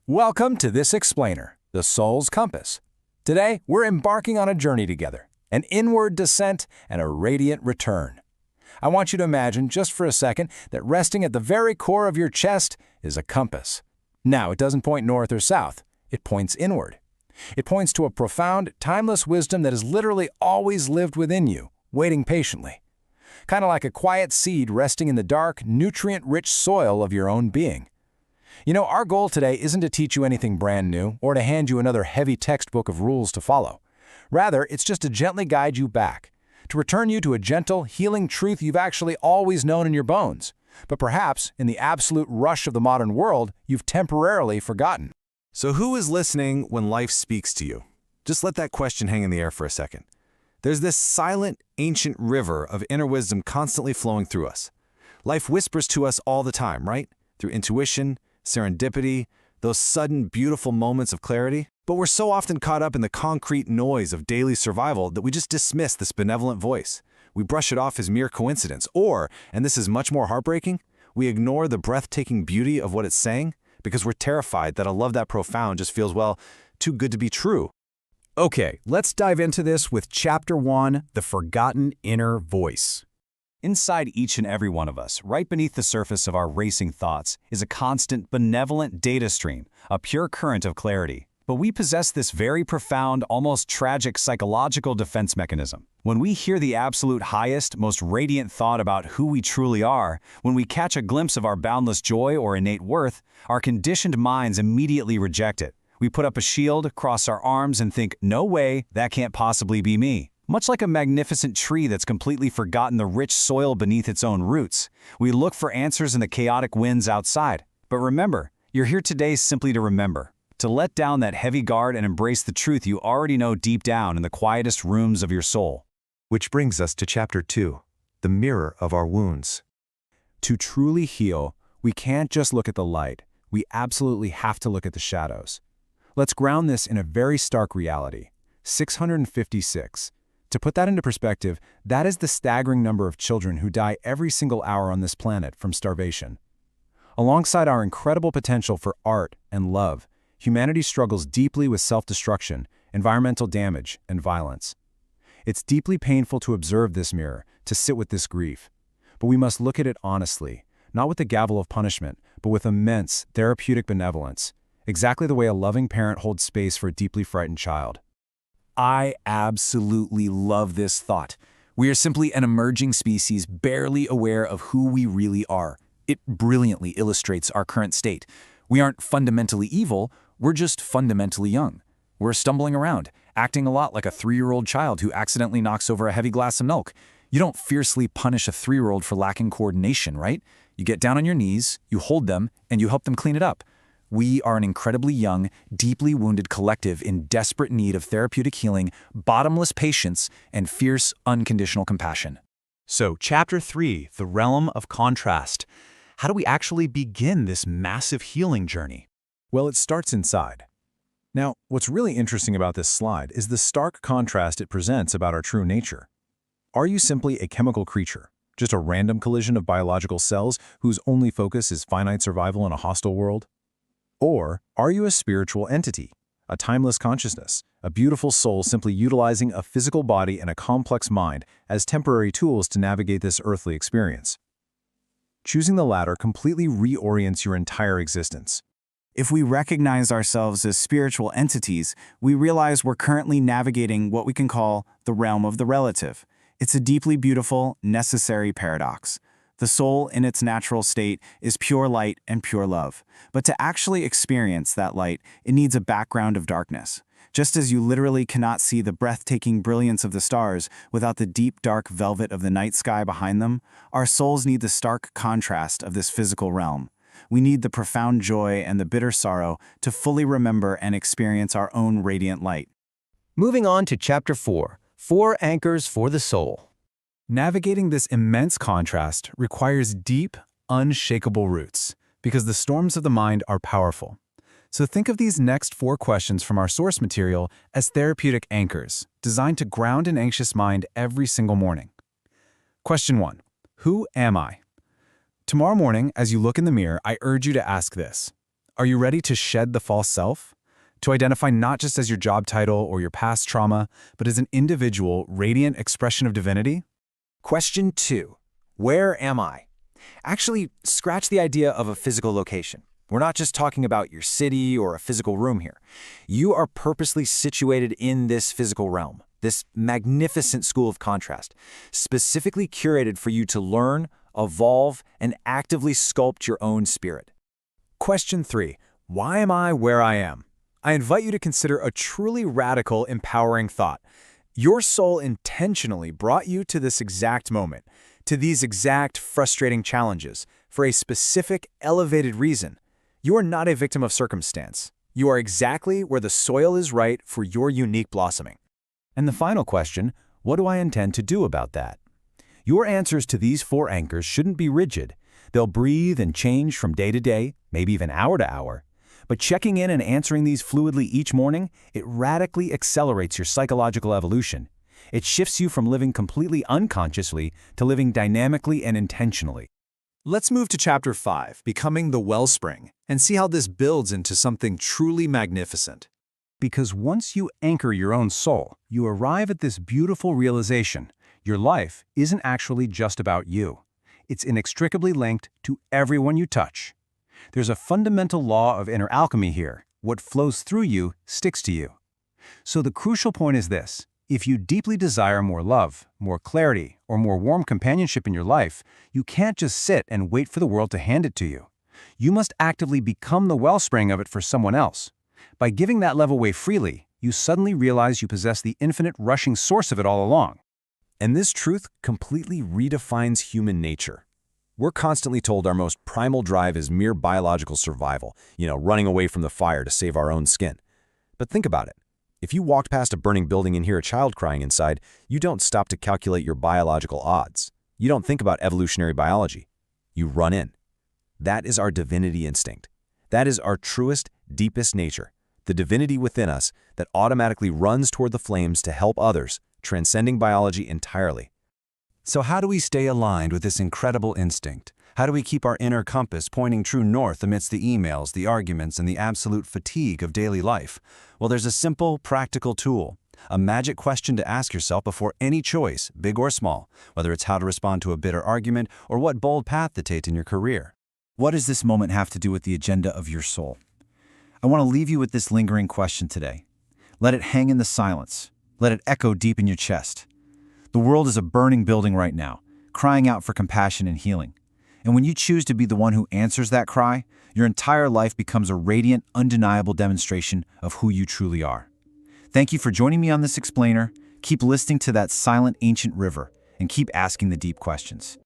Welcome to This Explainer, the Soul's Compass. Today, we're embarking on a journey together, an inward descent and a radiant return. I want you to imagine, just for a second, that resting at the very core of your chest is a compass. Now, it doesn't point north or south. It points inward. It points to a profound, timeless wisdom that has literally always lived within you, waiting patiently. Kind of like a quiet seed resting in the dark, nutrient-rich soil of your own being. You know, our goal today isn't to teach you anything brand new or to hand you another heavy textbook of rules to follow. Rather, it's just to gently guide you back, to return you to a gentle, healing truth you've actually always known in your bones, but perhaps, in the absolute rush of the modern world, you've temporarily forgotten. So who is listening when life speaks to you? Just let that question hang in the air for a second. There's this silent, ancient river of inner wisdom constantly flowing through us. Life whispers to us all the time, right? Through intuition, serendipity, those sudden, beautiful moments of clarity. But we're so often caught up in the concrete noise of daily survival that we just dismiss this benevolent voice. We brush it off as mere coincidence, or, and this is much more heartbreaking, we ignore the breathtaking beauty of what it's saying because we're terrified that a love that profound just feels, well, too good to be true. Okay, let's dive into this with Chapter 1, The Forgotten Inner Voice. Inside each and every one of us, right beneath the surface of our racing thoughts, is a constant, benevolent data stream, a pure current of clarity. But we possess this very profound, almost tragic psychological defense mechanism. When we hear the absolute highest, most radiant thought about who we truly are, when we catch a glimpse of our boundless joy or innate worth, our conditioned minds immediately reject it. We put up a shield, cross our arms, and think, no way, that can't possibly be me. Much like a magnificent tree that's completely forgotten the rich soil beneath its own roots, we look for answers in the chaotic winds outside. But remember, you're here today simply to remember, to let down that heavy guard and embrace the truth you already know deep down in the quietest rooms of your soul. Which brings us to Chapter 2, The Mirror of Our Wounds. To truly heal, we can't just look at the light. We absolutely have to look at the shadows. Let's ground this in a very stark reality. 656. To put that into perspective, that is the staggering number of children who die every single hour on this planet from starvation. Alongside our incredible potential for art and love, humanity struggles deeply with self-destruction, environmental damage, and violence. It's deeply painful to observe this mirror, to sit with this grief. But we must look at it honestly, not with the gavel of punishment, but with immense, therapeutic benevolence, exactly the way a loving parent holds space for a deeply frightened child. I absolutely love this thought. We are simply an emerging species barely aware of who we really are. It brilliantly illustrates our current state. We aren't fundamentally evil, we're just fundamentally young. We're stumbling around, acting a lot like a 3-year-old child who accidentally knocks over a heavy glass of milk. You don't fiercely punish a 3-year-old for lacking coordination, right? You get down on your knees, you hold them, and you help them clean it up. We are an incredibly young, deeply wounded collective in desperate need of therapeutic healing, bottomless patience, and fierce, unconditional compassion. So, Chapter 3, The Realm of Contrast. How do we actually begin this massive healing journey? Well, it starts inside. Now, what's really interesting about this slide is the stark contrast it presents about our true nature. Are you simply a chemical creature, just a random collision of biological cells whose only focus is finite survival in a hostile world? Or are you a spiritual entity, a timeless consciousness, a beautiful soul simply utilizing a physical body and a complex mind as temporary tools to navigate this earthly experience? Choosing the latter completely reorients your entire existence. If we recognize ourselves as spiritual entities, we realize we're currently navigating what we can call the realm of the relative. It's a deeply beautiful, necessary paradox. The soul, in its natural state, is pure light and pure love. But to actually experience that light, it needs a background of darkness. Just as you literally cannot see the breathtaking brilliance of the stars without the deep, dark velvet of the night sky behind them, our souls need the stark contrast of this physical realm. We need the profound joy and the bitter sorrow to fully remember and experience our own radiant light. Moving on to Chapter 4, 4 Anchors for the Soul. Navigating this immense contrast requires deep, unshakable roots, because the storms of the mind are powerful. So think of these next 4 questions from our source material as therapeutic anchors, designed to ground an anxious mind every single morning. Question 1. Who am I? Tomorrow morning, as you look in the mirror, I urge you to ask this. Are you ready to shed the false self? To identify not just as your job title or your past trauma, but as an individual, radiant expression of divinity? Question 2. Where am I? Actually, scratch the idea of a physical location. We're not just talking about your city or a physical room here. You are purposely situated in this physical realm, this magnificent school of contrast, specifically curated for you to learn, evolve, and actively sculpt your own spirit. Question 3. Why am I where I am? I invite you to consider a truly radical, empowering thought. Your soul intentionally brought you to this exact moment, to these exact frustrating challenges, for a specific, elevated reason. You are not a victim of circumstance. You are exactly where the soil is right for your unique blossoming. And the final question, what do I intend to do about that? Your answers to these 4 anchors shouldn't be rigid. They'll breathe and change from day to day, maybe even hour to hour. But checking in and answering these fluidly each morning, it radically accelerates your psychological evolution. It shifts you from living completely unconsciously to living dynamically and intentionally. Let's move to Chapter 5, Becoming the Wellspring, and see how this builds into something truly magnificent. Because once you anchor your own soul, you arrive at this beautiful realization. Your life isn't actually just about you. It's inextricably linked to everyone you touch. There's a fundamental law of inner alchemy here. What flows through you sticks to you. So the crucial point is this. If you deeply desire more love, more clarity, or more warm companionship in your life, you can't just sit and wait for the world to hand it to you. You must actively become the wellspring of it for someone else. By giving that love away freely, you suddenly realize you possess the infinite rushing source of it all along. And this truth completely redefines human nature. We're constantly told our most primal drive is mere biological survival, running away from the fire to save our own skin. But think about it. If you walked past a burning building and hear a child crying inside, you don't stop to calculate your biological odds. You don't think about evolutionary biology. You run in. That is our divinity instinct. That is our truest, deepest nature, the divinity within us that automatically runs toward the flames to help others, transcending biology entirely. So how do we stay aligned with this incredible instinct? How do we keep our inner compass pointing true north amidst the emails, the arguments, and the absolute fatigue of daily life? Well, there's a simple, practical tool, a magic question to ask yourself before any choice, big or small, whether it's how to respond to a bitter argument or what bold path to take in your career. What does this moment have to do with the agenda of your soul? I want to leave you with this lingering question today. Let it hang in the silence. Let it echo deep in your chest. The world is a burning building right now, crying out for compassion and healing. And when you choose to be the one who answers that cry, your entire life becomes a radiant, undeniable demonstration of who you truly are. Thank you for joining me on this explainer. Keep listening to that silent, ancient river, and keep asking the deep questions.